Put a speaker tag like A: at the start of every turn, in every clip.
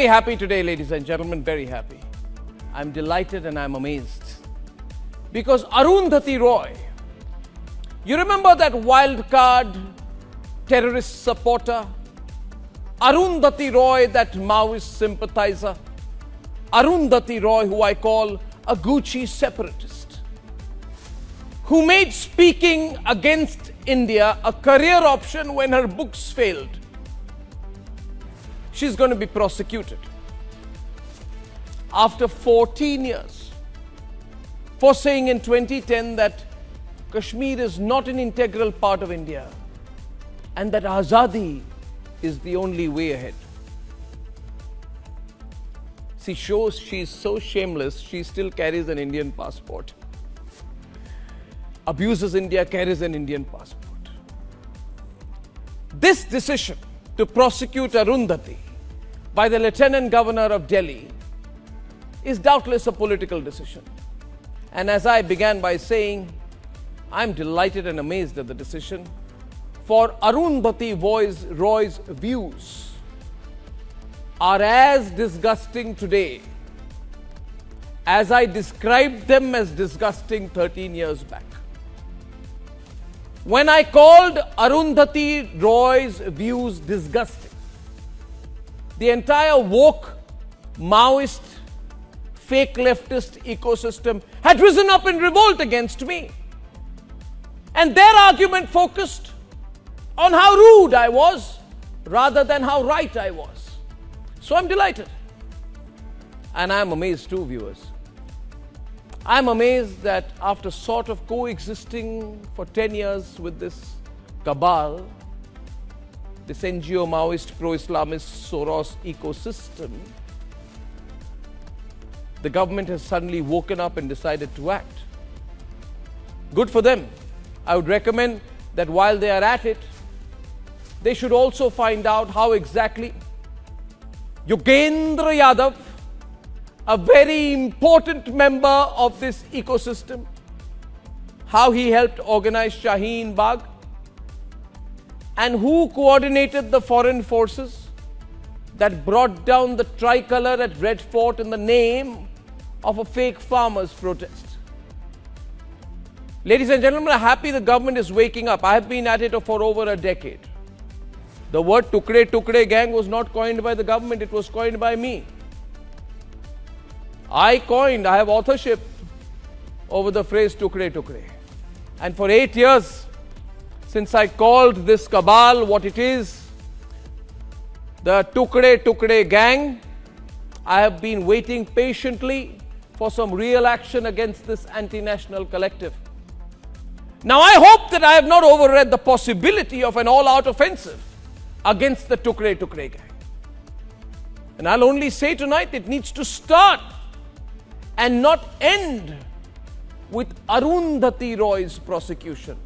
A: happy today, ladies and gentlemen, very happy. I'm delighted and I'm amazed. Because Arundhati Roy, you remember that wild card terrorist supporter? Arundhati Roy, that Maoist sympathizer? Arundhati Roy, who I call a Gucci separatist, who made speaking against India a career option when her books failed. She's going to be prosecuted after 14 years for saying in 2010 that Kashmir is not an integral part of India and that Azadi is the only way ahead. She shows she's so shameless, she still carries an Indian passport. Abuses India, carries an Indian passport. This decision to prosecute Arundhati by the Lieutenant Governor of Delhi is doubtless a political decision. And as I began by saying, I'm delighted and amazed at the decision, for Arundhati Roy's views are as disgusting today as I described them as disgusting 13 years back. When I called Arundhati Roy's views disgusting, the entire woke, Maoist, fake leftist ecosystem had risen up in revolt against me. And their argument focused on how rude I was rather than how right I was. So I'm delighted. And I'm amazed too, viewers. I'm amazed that after sort of coexisting for 10 years with this cabal, this NGO Maoist pro-Islamist Soros ecosystem, the government has suddenly woken up and decided to act. Good for them. I would recommend that while they are at it, they should also find out how exactly Yogendra Yadav, a very important member of this ecosystem, how he helped organize Shaheen Bagh, and who coordinated the foreign forces that brought down the tricolour at Red Fort in the name of a fake farmers' protest. Ladies and gentlemen, I'm happy the government is waking up. I have been at it for over a decade. The word Tukde gang was not coined by the government, it was coined by me. I have authorship over the phrase Tukde. And for 8 years, since I called this cabal what it is, the Tukde gang, I have been waiting patiently for some real action against this anti-national collective. Now I hope that I have not overread the possibility of an all-out offensive against the Tukde gang. And I'll only say tonight it needs to start and not end with Arundhati Roy's prosecution.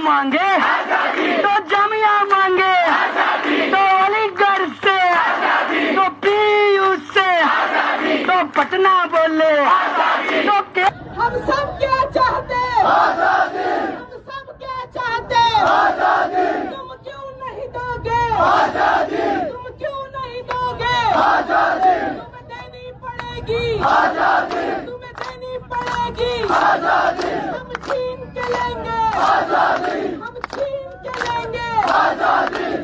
B: मांगे तो जमिया मांगे तो अलीगढ़ से तो PU से तो पटना बोले तो
C: हम सब क्या चाहते हम सब क्या चाहते तुम क्यों नहीं दोगे तुम क्यों नहीं दोगे तुम्हें देनी पड़ेगी तुम्हें देनी पड़ेगी हम छीन के लेंगे हम छीन के लेंगे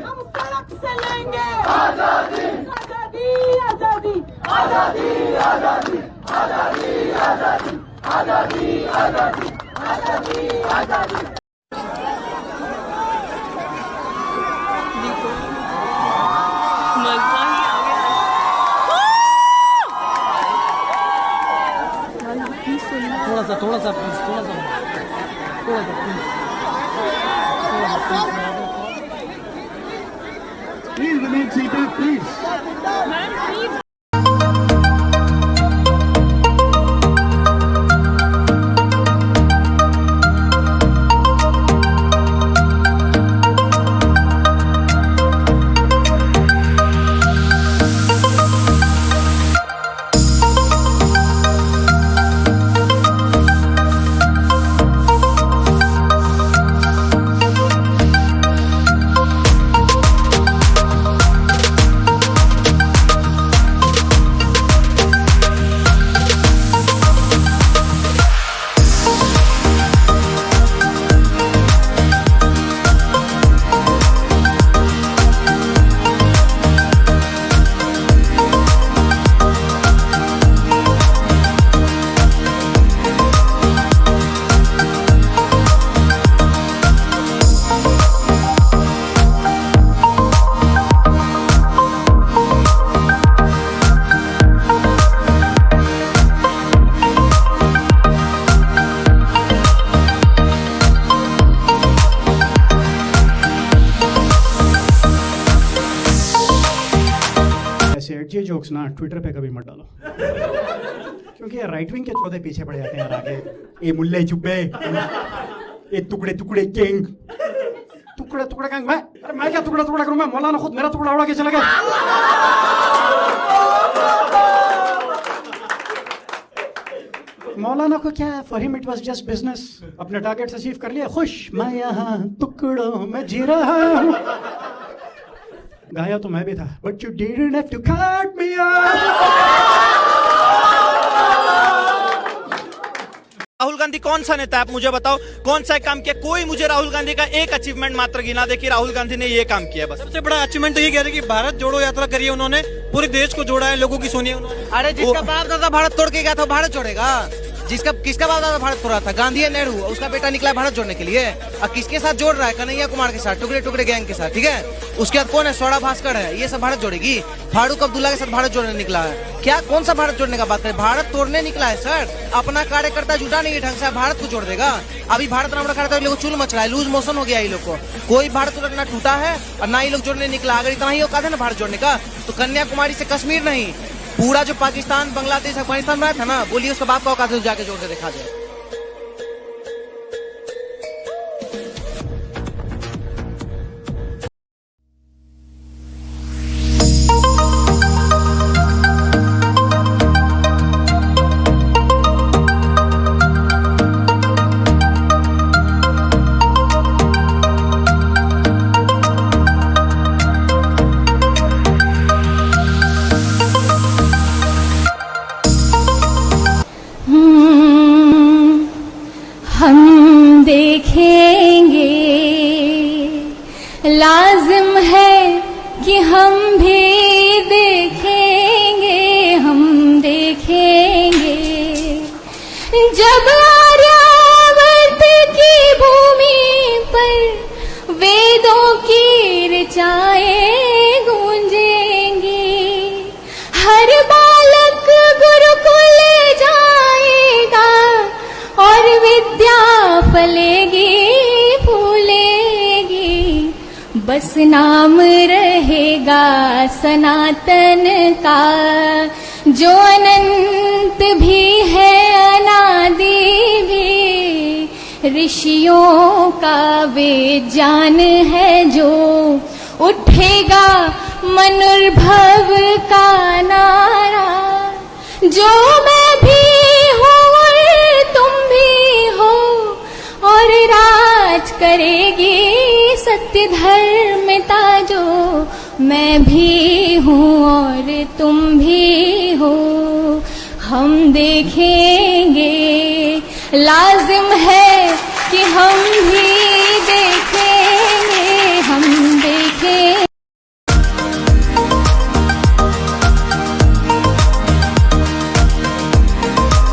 C: हम सड़क से लेंगे आजादी आजादी आजादी आजादी
D: थोड़ा सा please
E: Please remain seated, please. ये जोक्स ना ट्विटर पे कभी मत डालो क्योंकि यार राइट विंग के चौथे पीछे पड़ जाते हैं यार आगे ए मुल्ले चुब्बे ए टुकड़े टुकड़े किंग टुकड़े टुकड़े किंग मैं क्या टुकड़ा टुकड़ा करूं मैं मौलाना खुद मेरा टुकड़ा उड़ा के चला गया मौलाना को क्या for him it was just business अपने टारगेट अचीव कर लिया खुश मैं यहाँ टुकड़ों में जी रहा हूं गाया तो मैं भी था but you didn't have to cut me off
F: Rahul Gandhi कौन सा नेता है आप मुझे बताओ कौन सा काम किया कोई मुझे राहुल गांधी का एक अचीवमेंट मात्र गिना दे कि राहुल गांधी ने ये काम किया बस
D: सबसे बड़ा अचीवमेंट तो ये कह रहे कि भारत जोड़ो यात्रा करी है उन्होंने पूरे देश को जोड़ा है लोगों की सुनी है उन्होंने
G: अरे जिसका बाप दादा भारत तोड़ के गया था भारत जोड़ेगा जिसका किसका बाप दादा भारत तोड़ा था गांधी या नेहरू उसका बेटा निकला भारत जोड़ने के लिए और किसके साथ जोड़ रहा है कन्हैया कुमार के साथ टुकड़े टुकड़े गैंग के साथ ठीक है उसके बाद कौन है स्वरा भास्कर है ये सब भारत जोड़ेगी फारूक अब्दुल्ला के साथ भारत जोड़ने निकला है क्या कौन सा भारत जोड़ने का बात करें भारत तोड़ने निकला है सर अपना कार्यकर्ता जुटा नहीं है ढंग से भारत को जोड़ देगा अभी भारत नाम रखा था लोग चूल मच रहा है लूज मोशन हो गया ये लोग को कोई भारत ना टूटा है और ना ही लोग जोड़ने निकला अगर इतना ही औकात है ना भारत जोड़ने का तो कन्याकुमारी से कश्मीर नहीं पूरा जो पाकिस्तान बांग्लादेश अफगानिस्तान में था ना बोलिए उसका बाप का औकात है जाके जोड़ के दिखा दे
H: हम देखेंगे लाजिम है कि हम भी देखेंगे हम देखेंगे जब आर्यावर्त की भूमि पर वेदों की ऋचाएं गूंजेंगी हर बालक गुरुकुल जाएगा और विद्या फलेगी फूलेगी बस नाम रहेगा सनातन का जो अनंत भी है अनादि भी ऋषियों का वेद ज्ञान है जो उठेगा मनुर्भव का नारा जो मैं भी हूँ और तुम भी हो और राज करेगी सत्य धर्मता जो मैं भी हूँ और तुम भी हो हम देखेंगे लाजिम है कि हम भी